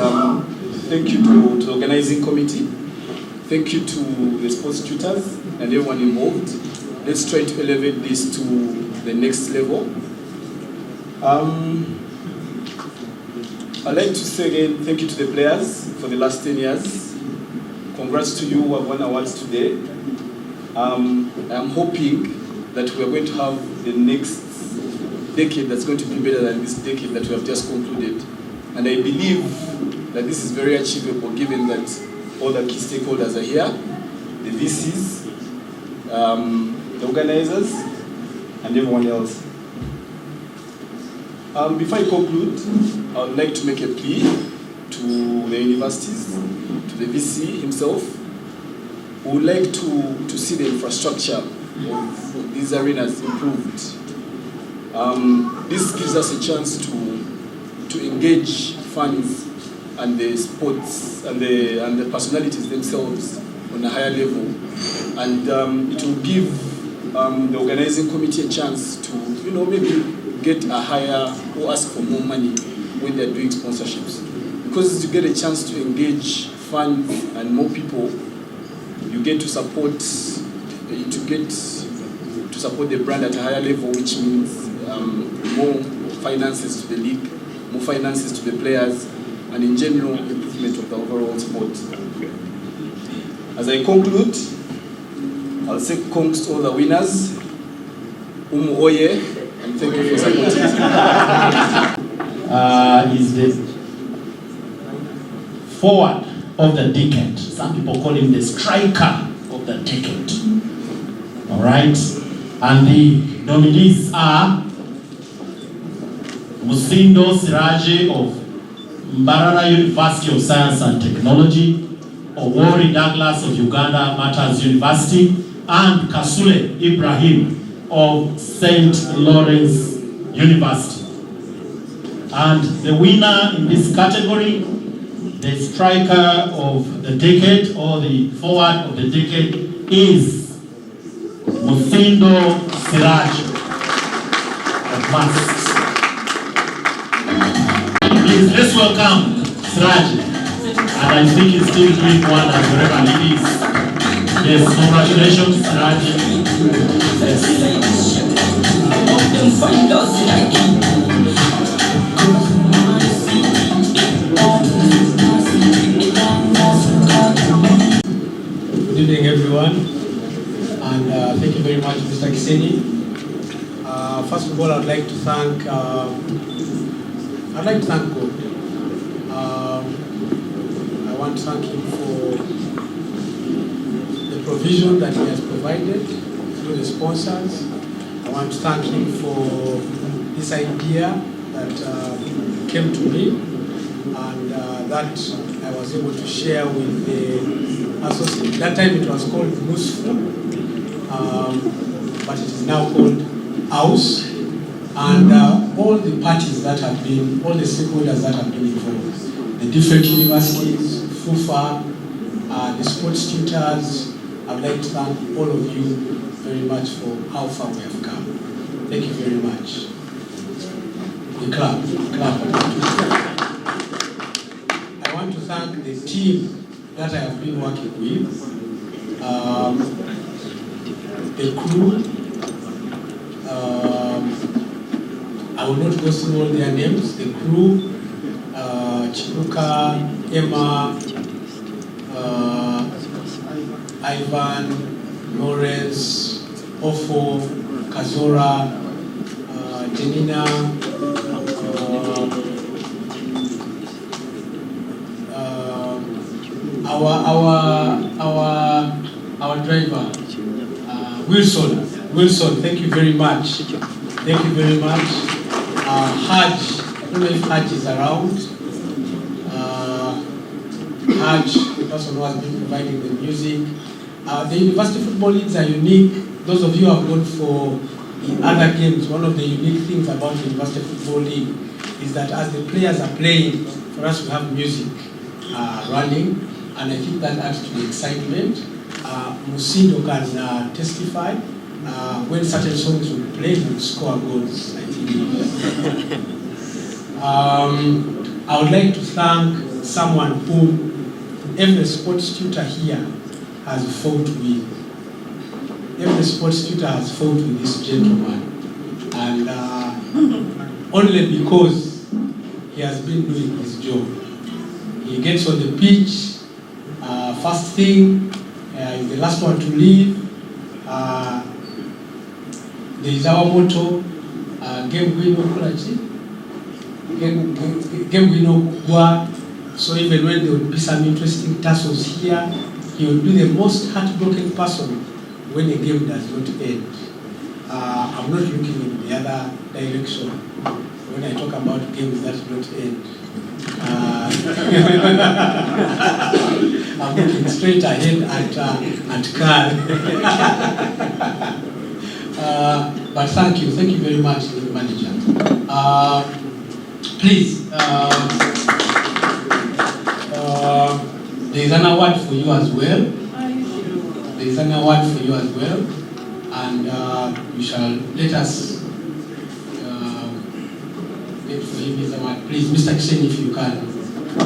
thank you to the organizing committee. Thank you to the sports tutors and everyone involved. Let's try to elevate this to the next level. I'd like to say again, thank you to the players for the last 10 years. Congrats to you who have won awards today. I'm hoping that we are going to have the next decade that's going to be better than this decade that we have just concluded. And I believe that this is very achievable given that all the key stakeholders are here, the VCs, the organizers, and everyone else. Before I conclude, I would like to make a plea to the universities, to the VC himself. We would like to see the infrastructure of these arenas improved. This gives us a chance to engage fans and the sports and the personalities themselves on a higher level. and it will give the organizing committee a chance to, maybe get a higher or ask for more money when they're doing sponsorships. Because you get a chance to engage funds and more people, you get to support the brand at a higher level, which means more finances to the league, more finances to the players, and in general, improvement of the overall sport. As I conclude, I'll say congrats to all the winners. Oye, and thank you for supporting. Is the forward of the decade. Some people call him the striker of the decade. All right? And the nominees are Musindo Siraje of Mbarara University of Science and Technology, Owori Douglas of Uganda Matters University, and Kasule Ibrahim of St. Lawrence University. And the winner in this category, the striker of the decade or the forward of the decade, is Musindo Siraje of Masks. Please, let's welcome Siraje. And I think he's still doing wonders wherever he is. Yes, congratulations, Siraje. Yes. Good evening, everyone, and thank you very much, Mr. Kiseni. First of all, I'd like to thank God. I want to thank Him for the provision that He has provided through the sponsors. I want to thank Him for this idea that came to me, and that I was able to share with the associate. That time it was called MUSFU, but it is now called House, and all the parties that have been, all the stakeholders that have been involved, the different universities, FUFA, the sports tutors. I'd like to thank all of you very much for how far we have come. Thank you very much. The club. I want to thank the team that I have been working with, the crew. I will not go through all their names. The crew, Chibuka, Emma, Ivan, Lawrence, Ofo, Kazora, Janina, our driver, Wilson, thank you very much. Thank you very much. Haj, I don't know if Haj is around. Haj, the person who has been providing the music. The university football leagues are unique. Those of you who have gone for the other games, one of the unique things about the university football league is that as the players are playing, for us we have music running, and I think that adds to the excitement. Musindo can testify. When certain songs will be played, we will score goals, I think. I would like to thank someone whom every sports tutor here has fought with. Every sports tutor has fought with this gentleman. And only because he has been doing his job. He gets on the pitch, first thing, is the last one to leave. There is our motto, game wino kulachi, game wino gwa. So even when there would be some interesting tussles here, he will be the most heartbroken person when a game does not end. I'm not looking in the other direction when I talk about games that do not end. I'm looking straight ahead at Carl. But thank you very much, the manager. Please, there is an award for you as well. there is an award for you as well, and you shall let us get for him his award. Please, Mr. Kishen, if you can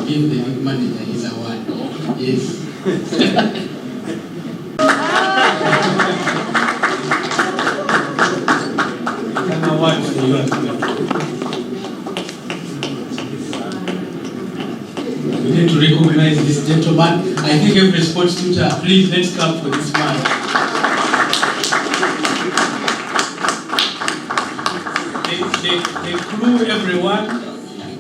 give the league manager his award. Yes. An award for you as well. We need to recognize this gentleman. I think every sports tutor, please let's clap for this man. The crew, everyone,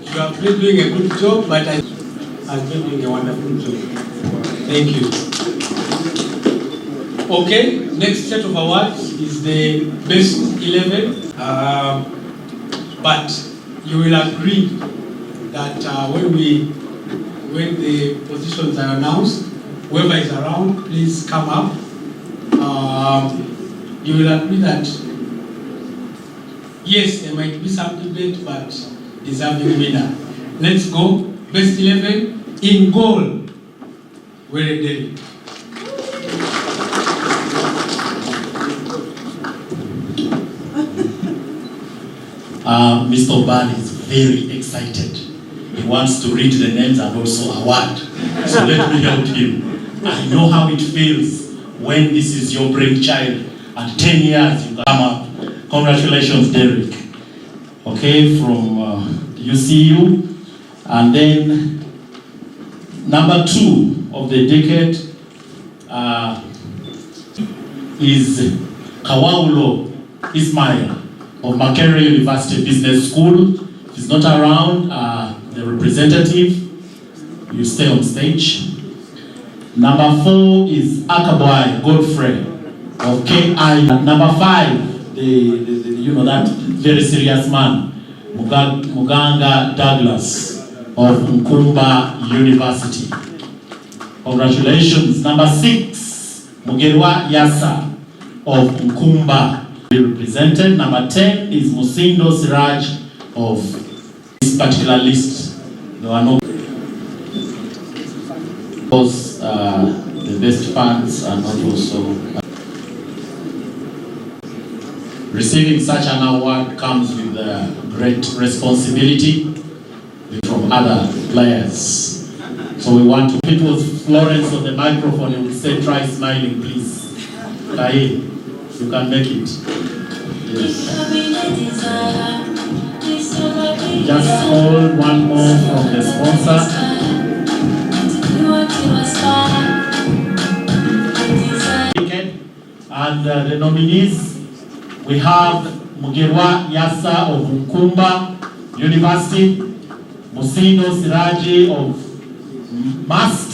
you have been doing a good job, but I have been doing a wonderful job. Thank you. Okay, next set of awards is the best 11. But you will agree that when the positions are announced, whoever is around, please come up. You will agree that yes, there might be some debate, but deserving winner. Let's go. Best 11 in goal. Where Derek. Mr. Oban is very excited. He wants to read the names and also award. So let me help him. I know how it feels when this is your brainchild and 10 years you come up. Congratulations, Derek. Okay, from UCU. And then number 2 of the decade is Kawaulo Ismail of Makerere University Business School. If he's not around, the representative, you stay on stage. Number 4 is Akaboy Godfrey of KI. Number 5, you know that very serious man, Muganga Douglas of Nkumba University. Congratulations. Number 6, Mugerwa Yasa of Nkumba represented. Number 10 is Musindo Siraj of this particular list. There are no because the best fans are not also receiving such an award comes with great responsibility from other players. So we want to people with Florence on the microphone and will say try smiling please. Kai, you can make it. Yes. Just hold one more from the sponsor. And the nominees, we have Mugerwa Yasa of Nkumba University, Musindo Siraji of MAST,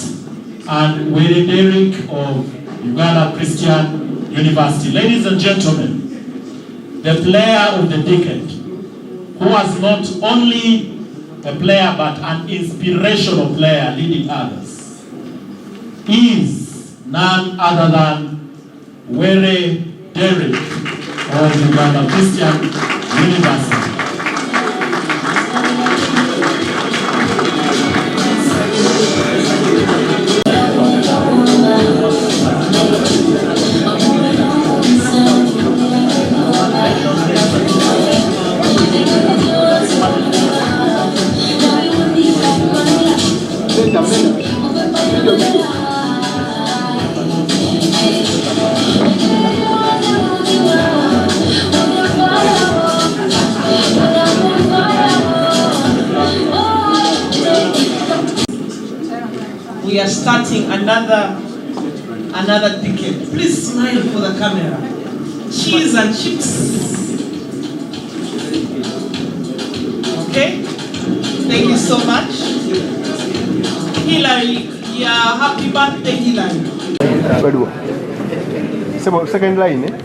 and Were Derek of Uganda Christian University. Ladies and gentlemen, the player of the decade, who was not only a player but an inspirational player leading others, is none other than Were Derek of Uganda Christian University. We are starting another decade. Please smile for the camera. Cheese and chips. Okay? Thank you so much. Hilary, yeah, happy birthday, Hilary. Second line, eh?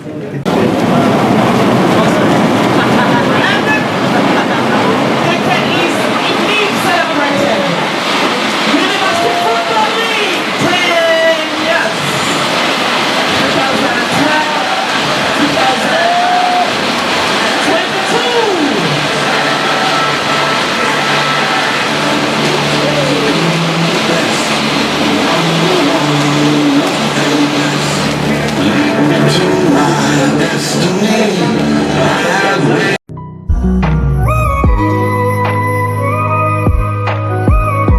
destiny.